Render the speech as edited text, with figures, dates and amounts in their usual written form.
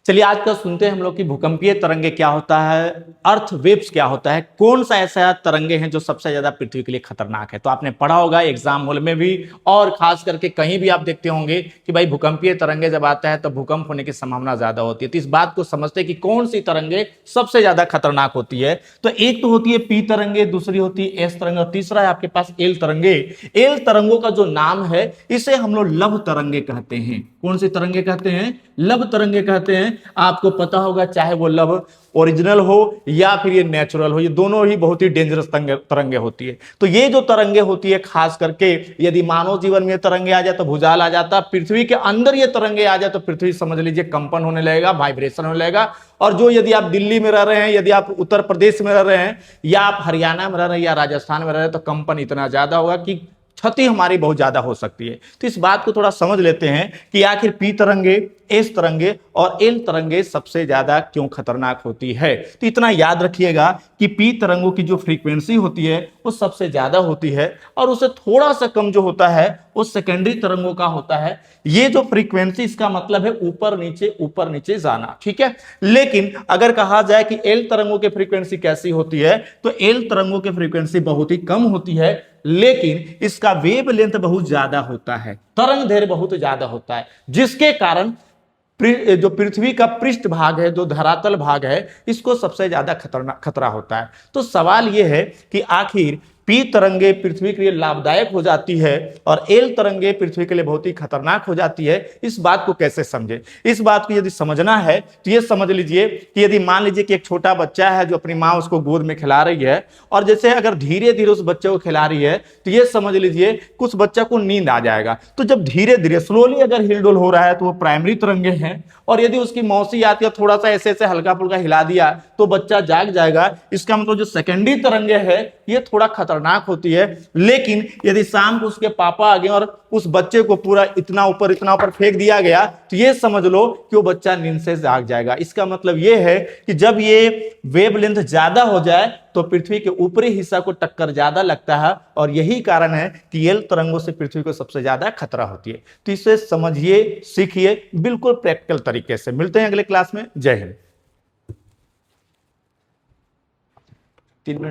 चलिए आज का सुनते हैं हम लोग कि भूकंपीय तरंगे क्या होता है, अर्थ वेव्स क्या होता है, कौन सा ऐसा तरंगे हैं जो सबसे ज्यादा पृथ्वी के लिए खतरनाक है। तो आपने पढ़ा होगा एग्जाम हॉल में भी, और खास करके कहीं भी आप देखते होंगे कि भाई भूकंपीय तरंगे जब आता है तो भूकंप होने की संभावना ज्यादा होती है। तो इस बात को समझते हैं कि कौन सी तरंगे सबसे ज्यादा खतरनाक होती है। तो एक तो होती है पी तरंगे, दूसरी होती है एस तरंगे, और तीसरा है आपके पास एल तरंगे। एल तरंगों का जो नाम है इसे हम लोग लव तरंगे कहते हैं। कौन सी तरंगे कहते हैं? लव तरंगे कहते हैं। आपको पता होगा चाहे वो लव ओरिजिनल हो या फिर ये नेचुरल हो, ये दोनों ही बहुत ही डेंजरस तरंगे होती है। तो ये जो तरंगे होती है खास करके यदि मानव जीवन में तरंगे आ जाए तो भूचाल आ जाता, पृथ्वी के अंदर ये तरंगे आ जाए तो पृथ्वी समझ लीजिए कंपन होने लगेगा, वाइब्रेशन होने लगेगा। और जो यदि आप दिल्ली में रह रहे हैं, यदि आप उत्तर प्रदेश में रह रहे हैं, या आप हरियाणा में रह रहे हैं या राजस्थान में रह रहे हैं, तो कंपन इतना ज्यादा होगा कि क्षति हमारी बहुत ज्यादा हो सकती है। तो इस बात को थोड़ा समझ लेते हैं कि आखिर पी तरंगे, एस तरंगे और एल तरंगे सबसे ज्यादा क्यों खतरनाक होती है। तो इतना याद रखिएगा कि पी तरंगों की जो फ्रीक्वेंसी होती है वो सबसे ज्यादा होती है, और उससे थोड़ा सा कम जो होता है वो सेकेंडरी तरंगों का होता है। ये जो फ्रीक्वेंसी, इसका मतलब है ऊपर नीचे जाना, ठीक है। लेकिन अगर कहा जाए कि एल तरंगों की फ्रीक्वेंसी कैसी होती है, तो एल तरंगों की फ्रीक्वेंसी बहुत ही कम होती है, लेकिन इसका वेव लेंथ बहुत ज्यादा होता है, तरंग दैर्घ्य बहुत ज्यादा होता है, जिसके कारण जो पृथ्वी का पृष्ठ भाग है, जो धरातल भाग है, इसको सबसे ज्यादा खतरा होता है। तो सवाल यह है कि आखिर पी तरंगे पृथ्वी के लिए लाभदायक हो जाती है और एल तरंगे पृथ्वी के लिए बहुत ही खतरनाक हो जाती है, इस बात को कैसे समझे। इस बात को यदि समझना है तो ये समझ लीजिए कि यदि मान लीजिए कि एक छोटा बच्चा है जो अपनी माँ उसको गोद में खिला रही है, और जैसे अगर धीरे धीरे उस बच्चे को खिला रही है तो ये समझ लीजिए कुछ बच्चा को नींद आ जाएगा। तो जब धीरे धीरे स्लोली अगर हिलडुल हो रहा है तो वो प्राइमरी तरंगे हैं, और यदि उसकी मौसी आती है थोड़ा सा ऐसे ऐसे हल्का फुल्का हिला दिया तो बच्चा जाग जाएगा। इसका मतलब जो सेकेंडरी तरंगे है ये थोड़ा खतरनाक होती है। लेकिन यदि शाम को उसके पापा आ गए और उस बच्चे को पूरा इतना ऊपर फेंक दिया गया तो ये समझ लो कि वो बच्चा नींद से जाग जाएगा। इसका मतलब ये है कि जब ये वेवलेंथ ज्यादा हो जाए तो पृथ्वी के ऊपरी हिस्सा को टक्कर ज्यादा लगता है, और यही कारण है कि एल तरंगों से पृथ्वी को सबसे ज्यादा खतरा होती है। तो इसे समझिए, सीखिए बिल्कुल प्रैक्टिकल तरीके से। मिलते हैं अगले क्लास में। जय हिंद। 3 मिनट